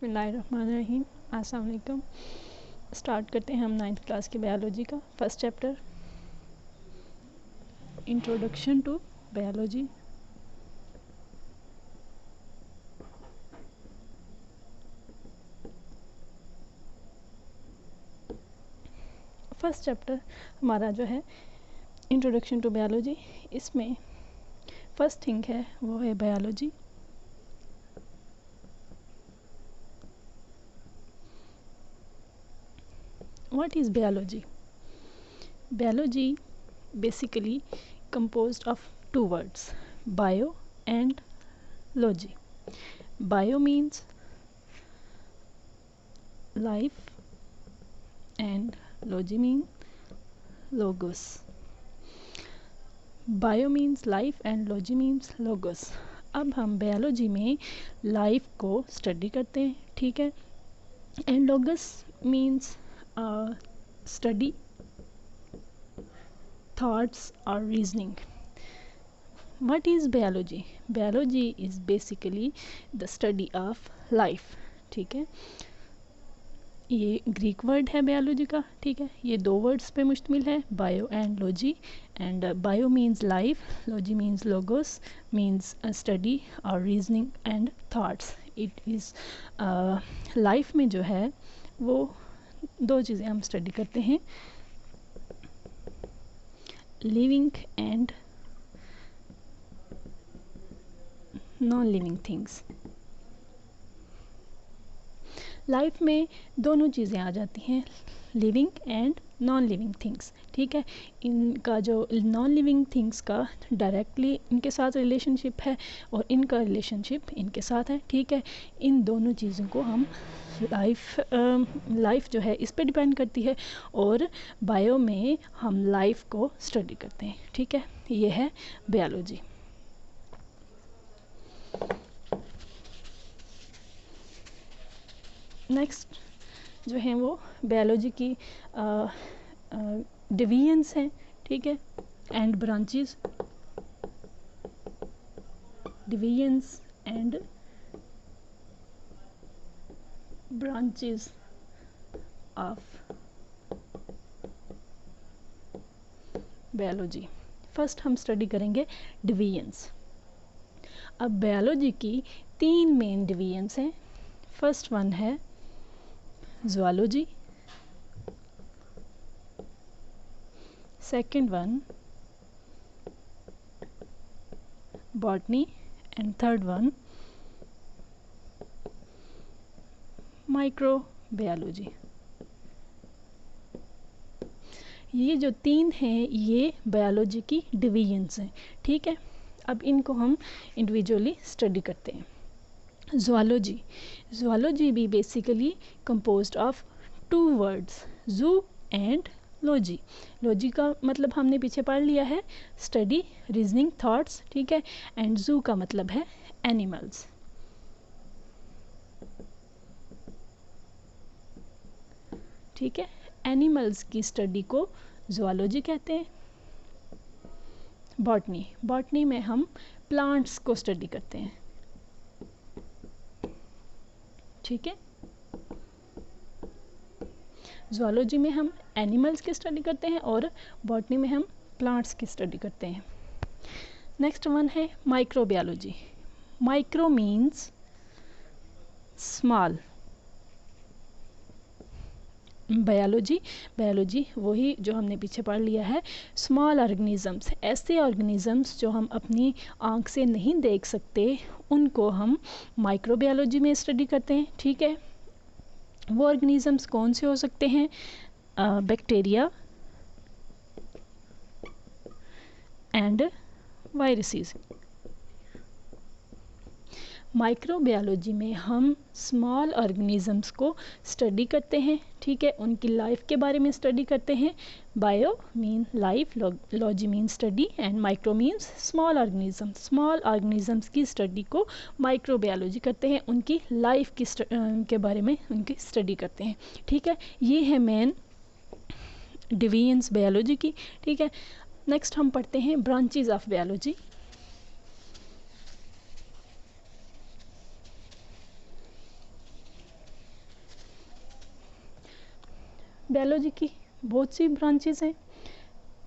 बिस्मिल्लाहिर्रहमानिर्रहीम। अस्सलाम वालेकुम। स्टार्ट करते हैं हम 9th क्लास की बायोलॉजी का first chapter, introduction to biology. First chapter हमारा जो है इंट्रोडक्शन टू बायोलॉजी, इसमें फर्स्ट थिंग है वो है biology. What is biology? Biology basically composed of two words, bio and logy. Bio means life and logy means logos. Bio means life and logy means logos. अब हम biology में life को study करते हैं, ठीक है, and लोगस means study thoughts or reasoning. What is biology? Biology is basically the study of life. ठीक है, ये ग्रीक वर्ड है बायोलॉजी का, ठीक है, ये दो वर्ड्स पे मुश्तमिल है, bio and logy. And bio means life, logy means logos, means study और reasoning and thoughts. It is life में जो है वो दो चीज़ें हम स्टडी करते हैं, living and non living things. Life में दोनों चीज़ें आ जाती हैं, living and non living things, ठीक है। इनका जो नॉन लिविंग थिंग्स का डायरेक्टली इनके साथ रिलेशनशिप है और इनका रिलेशनशिप इनके साथ है, ठीक है। इन दोनों चीज़ों को हम लाइफ जो है इस पे डिपेंड करती है, और बायो में हम लाइफ को स्टडी करते हैं, ठीक है। ये है बायोलॉजी। नेक्स्ट जो है वो बायोलॉजी की डिवीजन्स हैं, ठीक है, and branches, divisions and branches of biology. First हम स्टडी करेंगे डिवीजन्स। अब बायोलॉजी की तीन मेन डिवीजन्स हैं। फर्स्ट वन है zoology, second one botany and third one microbiology. ये जो तीन हैं ये बायोलॉजी की डिवीजन्स हैं, ठीक है। अब इनको हम इंडिविजुअली स्टडी करते हैं। ज़ूलॉजी, ज़ूलॉजी भी basically composed of two words, zoo and logy. Logy का मतलब हमने पीछे पढ़ लिया है, स्टडी, रीजनिंग, थॉट्स, ठीक है, एंड जू का मतलब है एनिमल्स। ठीक है, एनिमल्स की स्टडी को ज़ूलॉजी कहते हैं। बॉटनी, बॉटनी में हम प्लांट्स को स्टडी करते हैं, ठीक है। ज़ूलॉजी में हम एनिमल्स की स्टडी करते हैं और बॉटनी में हम प्लांट्स की स्टडी करते हैं। नेक्स्ट वन है microbiology. Micro means small. Biology, biology वही जो हमने पीछे पढ़ लिया है, स्मॉल ऑर्गेनिजम्स, ऐसे ऑर्गेनिजम्स जो हम अपनी आँख से नहीं देख सकते उनको हम माइक्रोबायोलॉजी में स्टडी करते हैं, ठीक है। वो ऑर्गेनिजम्स कौन से हो सकते हैं? Bacteria and viruses. माइक्रोबायोलॉजी में हम स्मॉल ऑर्गेनिजम्स को स्टडी करते हैं, ठीक है, उनकी लाइफ के बारे में स्टडी करते हैं। Bio mean life, logy mean study and micro means small organisms. Small organisms की स्टडी को माइक्रोबायोलॉजी करते हैं, उनकी लाइफ की के बारे में उनकी स्टडी करते हैं, ठीक है। ये है मेन डिवीजन्स बायोलॉजी की, ठीक है। नेक्स्ट हम पढ़ते हैं ब्रांचेस ऑफ बायोलॉजी। बायोलॉजी की बहुत सी ब्रांचेस हैं।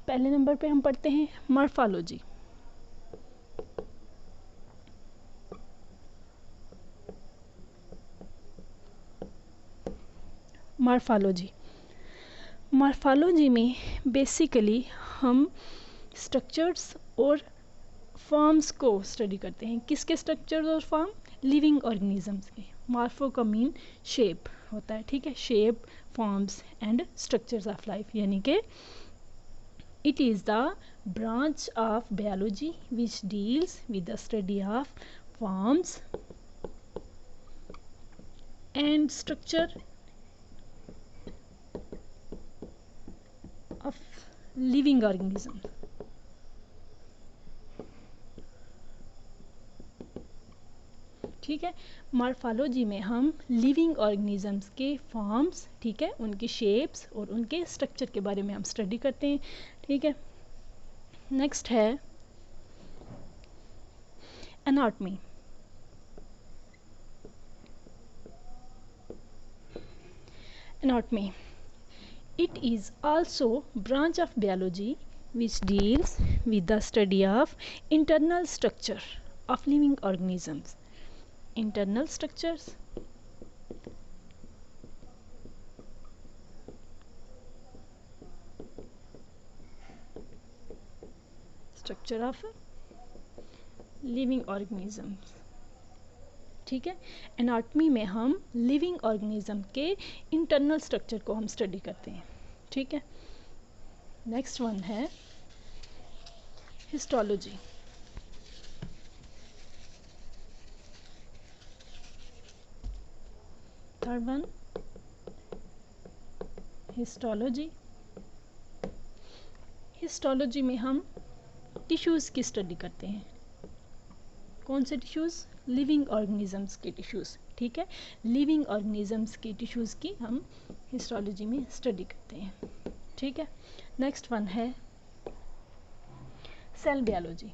पहले नंबर पे हम पढ़ते हैं मॉर्फोलॉजी। मॉर्फोलॉजी मॉर्फोलॉजी में बेसिकली हम स्ट्रक्चर्स और फॉर्म्स को स्टडी करते हैं। किसके स्ट्रक्चर्स और फॉर्म? लिविंग ऑर्गेनिजम्स के। मॉर्फो का मीन शेप होता है, ठीक है, shape, forms and structures of life, यानी कि it is the branch of biology which deals with the study of forms and structure of living organism. ठीक है, मॉर्फोलॉजी में हम लिविंग ऑर्गेनिजम्स के फॉर्म्स, ठीक है, उनकी शेप्स और उनके स्ट्रक्चर के बारे में हम स्टडी करते हैं। ठीक है, नेक्स्ट है anatomy. Anatomy it is also branch of biology which deals with the study of internal structure of living organisms. Internal structures, structure of living organisms। ठीक है, एनाटॉमी में हम लिविंग ऑर्गेनिज्म के इंटरनल स्ट्रक्चर को हम study करते हैं। ठीक है, नेक्स्ट वन है histology. Third one histology. Histology में हम टिश्यूज़ की स्टडी करते हैं। कौन से टिश्यूज़? लिविंग ऑर्गेनिजम्स के टिश्यूज़। ठीक है, लिविंग ऑर्गेनिजम्स के टिश्यूज़ की हम हिस्टोलॉजी में स्टडी करते हैं। ठीक है, नेक्स्ट वन है cell biology.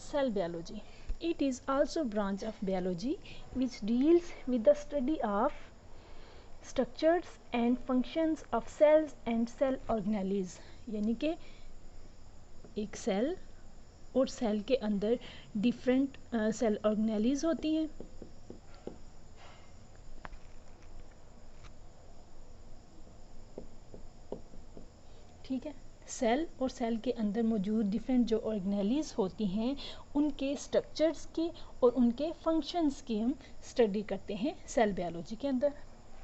Cell biology it is also branch of biology which deals with the study of structures and functions of cells and cell organelles। यानी कि एक सेल और सेल के अंदर डिफरेंट सेल ऑर्गेनेलीज होती हैं। ठीक है, सेल और सेल के अंदर मौजूद डिफरेंट जो ऑर्गेनेलीज होती हैं उनके स्ट्रक्चर्स की और उनके फंक्शंस की हम स्टडी करते हैं सेल बायोलॉजी के अंदर।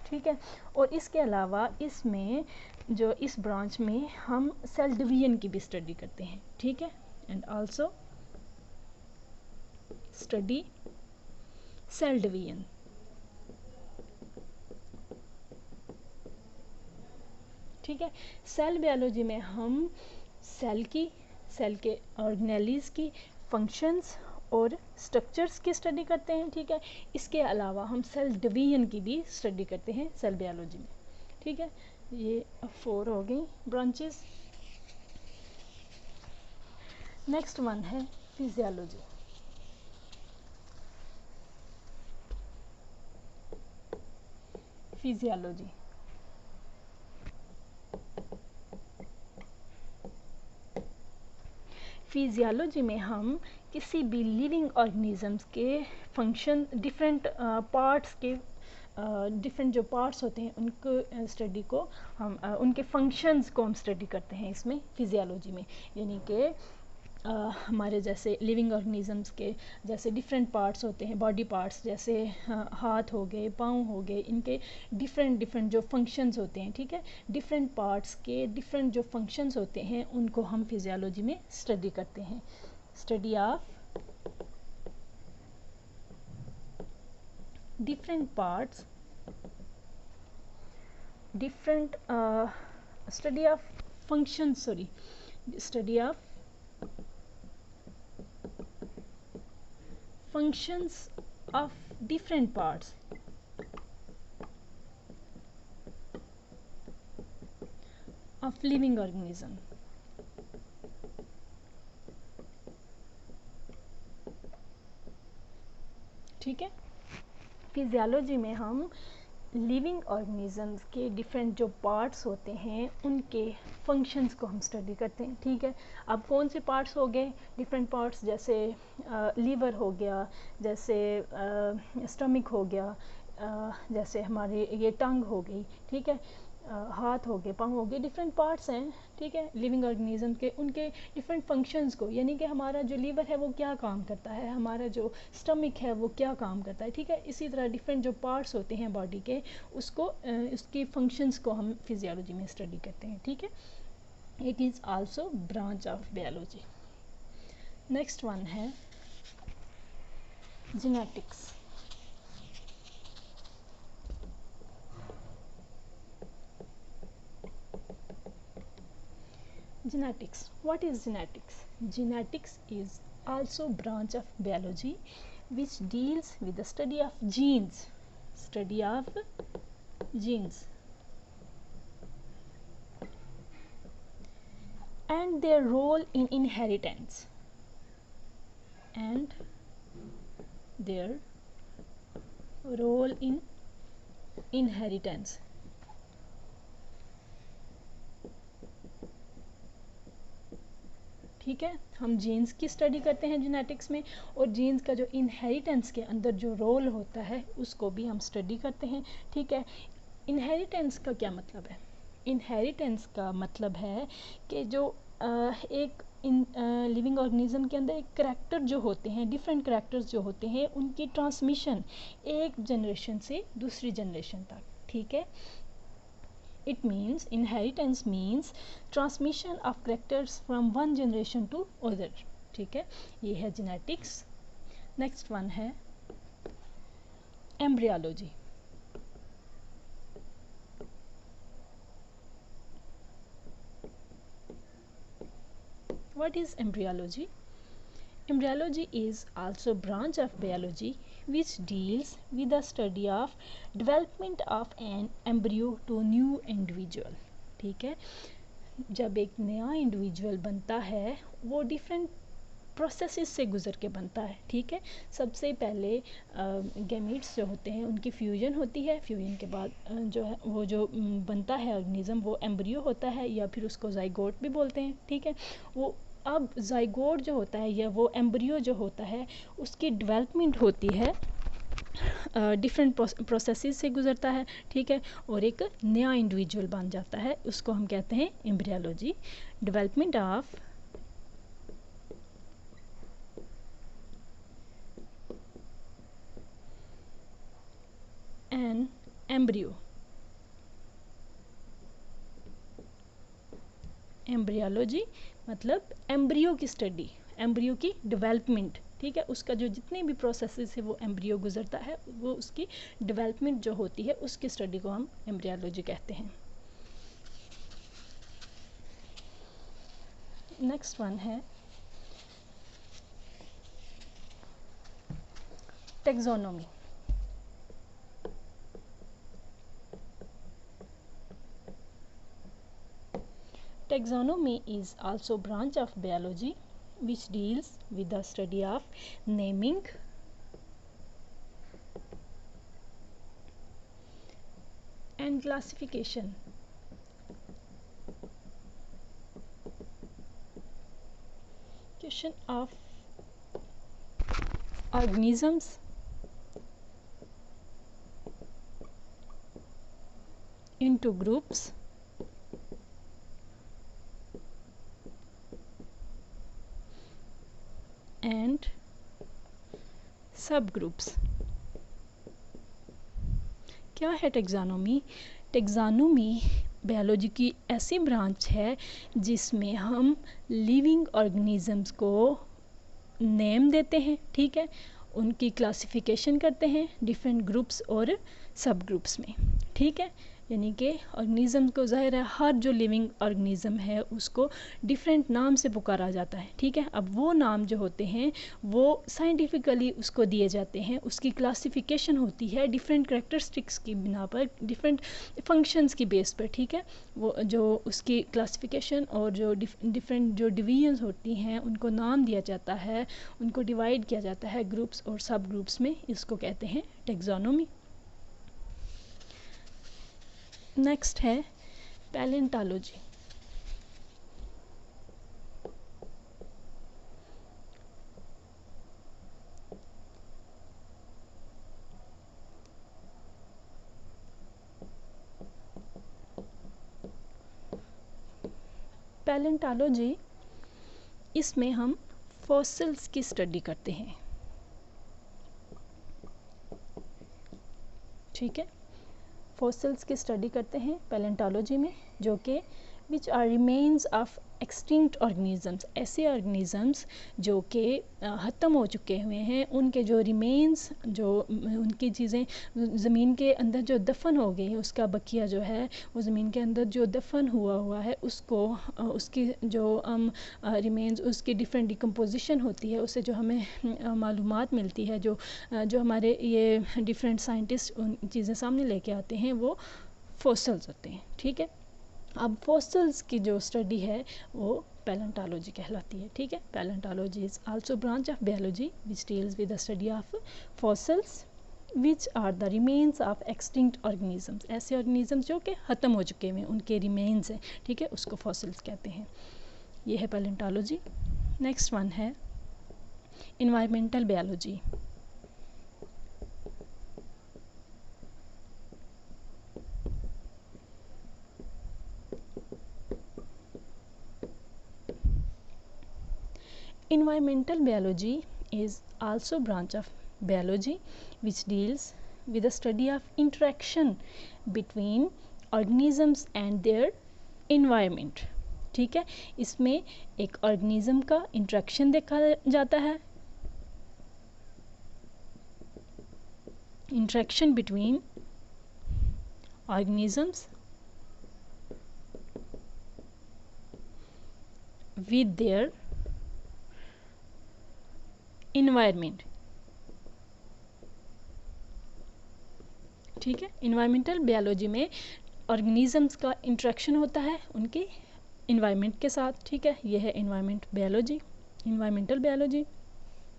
ठीक है, और इसके अलावा इसमें जो इस ब्रांच में हम सेल डिवीजन की भी स्टडी करते हैं। ठीक है, and also study cell division. ठीक है, सेल बायोलॉजी में हम सेल के ऑर्गेनेलीज की फंक्शंस और स्ट्रक्चर्स की स्टडी करते हैं। ठीक है, इसके अलावा हम सेल डिवीजन की भी स्टडी करते हैं सेल बायोलॉजी में। ठीक है, ये 4 हो गई ब्रांचेस। नेक्स्ट वन है फिजियोलॉजी। फिजियोलॉजी फिजियोलॉजी में हम किसी भी लिविंग ऑर्गेनिजम्स के फंक्शन, डिफरेंट पार्ट्स के डिफरेंट जो पार्ट्स होते हैं उनको स्टडी को हम उनके फंक्शंस को हम स्टडी करते हैं इसमें फिजियोलॉजी में। यानी कि हमारे जैसे लिविंग ऑर्गेनिजम्स के जैसे डिफरेंट पार्ट्स होते हैं, बॉडी पार्ट्स जैसे हाथ हो गए, पाँव हो गए, इनके डिफरेंट जो फंक्शंस होते हैं। ठीक है, डिफरेंट पार्ट्स के डिफरेंट जो फंक्शंस होते हैं उनको हम फिजियोलॉजी में स्टडी करते हैं। Study of different parts, different study of function, study of functions of different parts of living organism। ठीक है। फिजियोलॉजी में हम लिविंग ऑर्गेनिजम्स के डिफरेंट जो पार्ट्स होते हैं उनके फंक्शंस को हम स्टडी करते हैं, ठीक है। अब कौन से पार्ट्स हो गए, डिफरेंट पार्ट्स, जैसे लीवर हो गया, जैसे स्टमक हो गया, जैसे हमारे ये टंग हो गई, ठीक है, हाथ हो गए, पाँव हो गए, डिफरेंट पार्ट्स हैं, ठीक है, लिविंग ऑर्गेनिज्म के, उनके डिफरेंट फंक्शंस को, यानी कि हमारा जो लीवर है वो क्या काम करता है, हमारा जो स्टमक है वो क्या काम करता है, ठीक है। इसी तरह डिफरेंट जो पार्ट्स होते हैं बॉडी के, उसको उसकी फंक्शंस को हम फिजियोलॉजी में स्टडी करते हैं, ठीक है। It is also branch of biology. Next one है genetics. Genetics. What is genetics? Genetics is also branch of biology which deals with the study of genes. Study of genes and their role in inheritance. And their role in inheritance. ठीक है, हम jeans की study करते हैं genetics में, और jeans का जो इनहेरिटेंस के अंदर जो रोल होता है उसको भी हम स्टडी करते हैं, ठीक है। इनहेरिटेंस का क्या मतलब है? इनहेरिटेंस का मतलब है कि जो एक लिविंग ऑर्गेनिज्म के अंदर एक करैक्टर जो होते हैं, डिफरेंट करैक्टर्स जो होते हैं, उनकी ट्रांसमिशन एक जनरेशन से दूसरी जनरेशन तक, ठीक है। It means inheritance means transmission of characters from one generation to other, ठीक है, ये है genetics। नेक्स्ट वन है embryology। What is embryology? Embryology is also branch of biology which deals with the study of development of an embryo to new individual, ठीक है। जब एक नया इंडिविजुअल बनता है वो डिफरेंट प्रोसेसेस से गुजर के बनता है, ठीक है। सबसे पहले गैमीट्स जो होते हैं उनकी फ्यूजन होती है, फ्यूजन के बाद जो है वो जो बनता है ऑर्गेनिज्म वो एम्ब्रियो होता है, या फिर उसको जाइगोट भी बोलते हैं, ठीक है। वो अब जाइगोट जो होता है या वो एम्ब्रियो जो होता है उसकी डेवलपमेंट होती है, डिफरेंट प्रोसेसेस से गुजरता है, ठीक है, और एक नया इंडिविजुअल बन जाता है, उसको हम कहते हैं embryology. Development of an embryo, embryology मतलब एम्ब्रियो की स्टडी, एम्ब्रियो की डेवलपमेंट, ठीक है, उसका जो जितने भी प्रोसेसेस है वो एम्ब्रियो गुजरता है, वो उसकी डेवलपमेंट जो होती है उसकी स्टडी को हम एम्ब्रियोलॉजी कहते हैं। नेक्स्ट वन है taxonomy. Taxonomy is also branch of biology which deals with the study of naming, and classification of organisms into groups and subgroups। क्या है टैक्सोनॉमी? टैक्सोनॉमी बायोलॉजी की ऐसी ब्रांच है जिसमें हम लिविंग ऑर्गेनिजम्स को नेम देते हैं, ठीक है, उनकी क्लासिफिकेशन करते हैं डिफरेंट ग्रुप्स और सब ग्रुप्स में, ठीक है। यानी कि ऑर्गेनिज़म को ज़ाहिर है हर जो लिविंग ऑर्गेनिज़म है उसको डिफरेंट नाम से पुकारा जाता है, ठीक है। अब वो नाम जो होते हैं वो साइंटिफिकली उसको दिए जाते हैं, उसकी क्लासिफिकेशन होती है डिफरेंट करेक्टरिस्टिक्स की बिना पर, डिफरेंट फंक्शंस की बेस पर, ठीक है। वो जो उसकी क्लासिफिकेशन और जो डिफरेंट जो डिवीजन्स होती हैं उनको नाम दिया जाता है, उनको डिवाइड किया जाता है ग्रुप्स और सब ग्रुप्स में, इसको कहते हैं टेक्सोनोमी। नेक्स्ट है पैलेंटोलॉजी। पैलेंटोलॉजी, इसमें हम फॉसिल्स की स्टडी करते हैं, ठीक है। फॉसिल्स की स्टडी करते हैं पैलेंटोलॉजी में, जो कि which are remains of extinct organisms, ऐसे ऑर्गेनिजम्स जो कि ख़त्म हो चुके हुए हैं, उनके जो रिमेन्स, जो उनकी चीज़ें ज़मीन के अंदर जो दफन हो गई, उसका बकिया जो है वो ज़मीन के अंदर जो दफन हुआ है उसको उसकी जो रिमेन्स, उसकी डिफरेंट डिकम्पोजिशन होती है, उससे जो हमें मालूमात मिलती है, जो हमारे ये डिफरेंट साइंटिस्ट उन चीज़ें सामने लेके आते हैं, वो फॉसिल्स होते हैं, ठीक है। अब फॉसिल्स की जो स्टडी है वो पैलेंटोलॉजी कहलाती है, ठीक है। Palaeontology is also branch of biology which deals with the study of fossils which are the remains of extinct organisms, ऐसे ऑर्गेनिजम्स जो कि ख़त्म हो चुके हैं, उनके रिमेन्स हैं, ठीक है, उसको फॉसिल्स कहते हैं। ये है पैलेंटोलॉजी। नेक्स्ट वन है environmental biology. Environmental biology is also a branch of biology which deals with the study of interaction between organisms and their environment, ठीक है। इसमें एक ऑर्गेनिज्म का इंट्रैक्शन देखा जाता है, interaction between organisms with their environment, ठीक है। इन्वायरमेंटल बायोलॉजी में ऑर्गेनिजम्स का इंट्रैक्शन होता है उनके इन्वायरमेंट के साथ, ठीक है। यह है environment biology, environmental biology.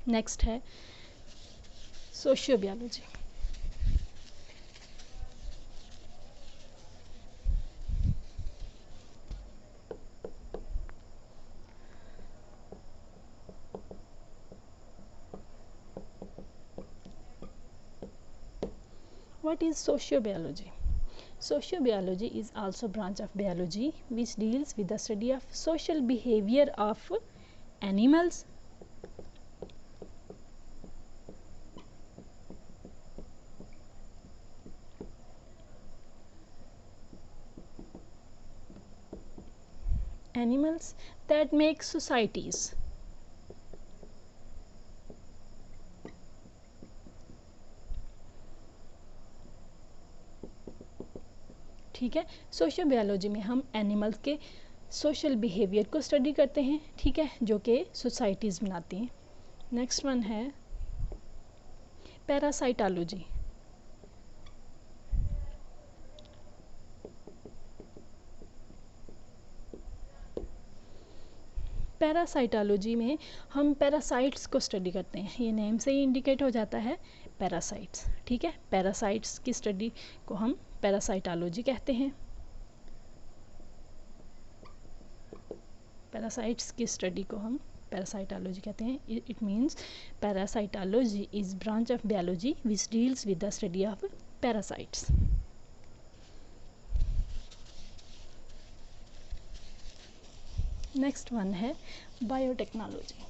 Next है socio biology. What is sociobiology? Sociobiology is also a branch of biology which deals with the study of social behavior of animals, that make societies, ठीक है। Social biology में हम animals के social behaviour को study करते हैं, ठीक है, जो कि सोसाइटीज़ बनाती हैं। नेक्स्ट वन है पैरासाइटोलॉजी। पैरासाइटोलॉजी में हम पैरासाइट्स को स्टडी करते हैं, ये नेम से ही इंडिकेट हो जाता है पैरासाइट्स, ठीक है। पैरासाइट्स की स्टडी को हम पैरासाइटोलॉजी कहते हैं। पैरासाइट्स की स्टडी को हम पैरासाइटोलॉजी कहते हैं। It means parasitology is branch of biology which deals with the study of parasites. Next one है biotechnology.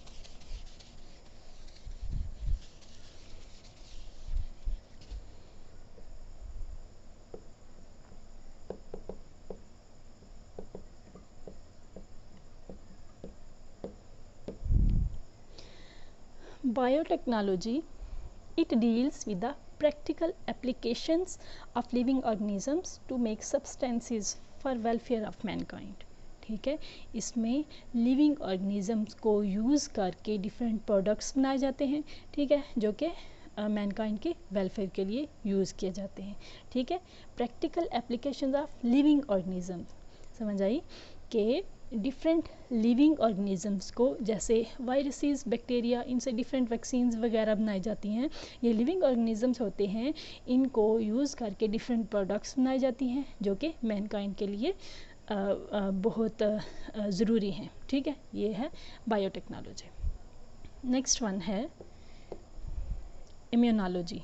Biotechnology, it deals with the practical applications of living organisms to make substances for welfare of mankind। ठीक है, इसमें living organisms को use करके different products बनाए जाते हैं, ठीक है, जो कि मैनकाइंड के वेलफेयर के लिए यूज़ किए जाते हैं। ठीक है, practical applications of living organisms, समझ आई कि डिफरेंट लिविंग ऑर्गेनिजम्स को, जैसे वायरसेस, बैक्टीरिया, इनसे डिफरेंट वैक्सीन्स वगैरह बनाई जाती हैं। ये लिविंग ऑर्गेनिजम्स होते हैं, इनको यूज़ करके डिफरेंट प्रोडक्ट्स बनाई जाती हैं जो कि मैनकाइंड के लिए बहुत ज़रूरी हैं। ठीक है, ये है बायोटेक्नोलॉजी। नेक्स्ट वन है immunology.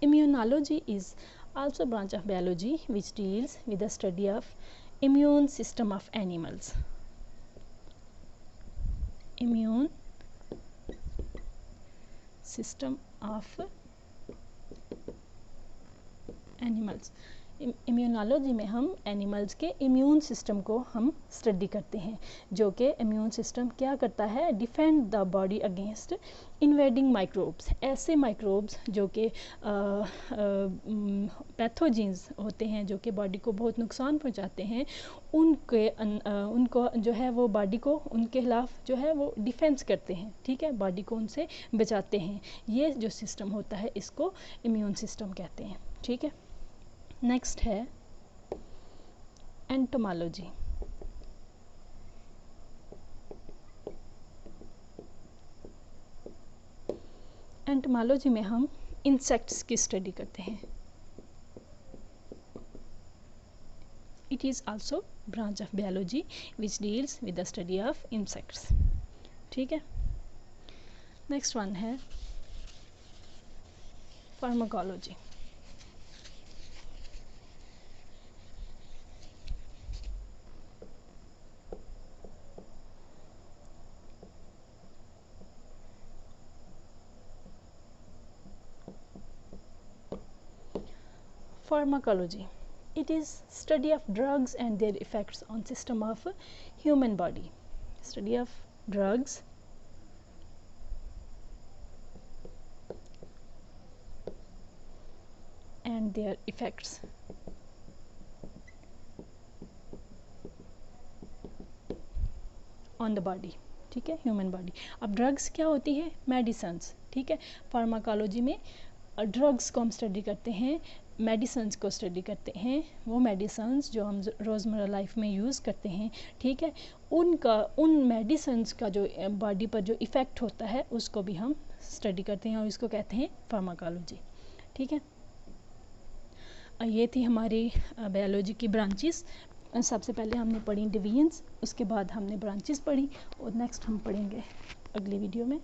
Immunology is also a branch of biology which deals with the study of immune system of animals. Immune system of animals. Immunology में हम एनिमल्स के इम्यून सिस्टम को हम स्टडी करते हैं, जो कि इम्यून सिस्टम क्या करता है, defend the body against invading microbes. ऐसे माइक्रोब्स जो कि पैथोजेंस होते हैं, जो कि बॉडी को बहुत नुकसान पहुंचाते हैं, उनको जो है वो बॉडी को उनके खिलाफ जो है वो डिफेंस करते हैं। ठीक है, बॉडी को उनसे बचाते हैं। ये जो सिस्टम होता है इसको इम्यून सिस्टम कहते हैं। ठीक है, नेक्स्ट है एंटोमोलॉजी। एंटोमोलॉजी में हम इंसेक्ट्स की स्टडी करते हैं। It is also branch of biology which deals with the study of insects. ठीक है, नेक्स्ट वन है pharmacology. Pharmacology. It is study of drugs and their effects on system of human body. Study of drugs and their effects on the body. ठीक है, human body. अब drugs क्या होती है, medicines. ठीक है, फार्माकोलॉजी में ड्रग्स को हम स्टडी करते हैं, मेडिसिन्स को स्टडी करते हैं। वो मेडिसिन्स जो हम रोज़मर्रा लाइफ में यूज़ करते हैं, ठीक है, उन मेडिसिन्स का जो बॉडी पर जो इफ़ेक्ट होता है उसको भी हम स्टडी करते हैं और इसको कहते हैं फार्माकोलॉजी। ठीक है, ये थी हमारी बायोलॉजी की ब्रांचेस। सबसे पहले हमने पढ़ी डिवीजन्स, उसके बाद हमने ब्रांचेस पढ़ी और नेक्स्ट हम पढ़ेंगे अगली वीडियो में।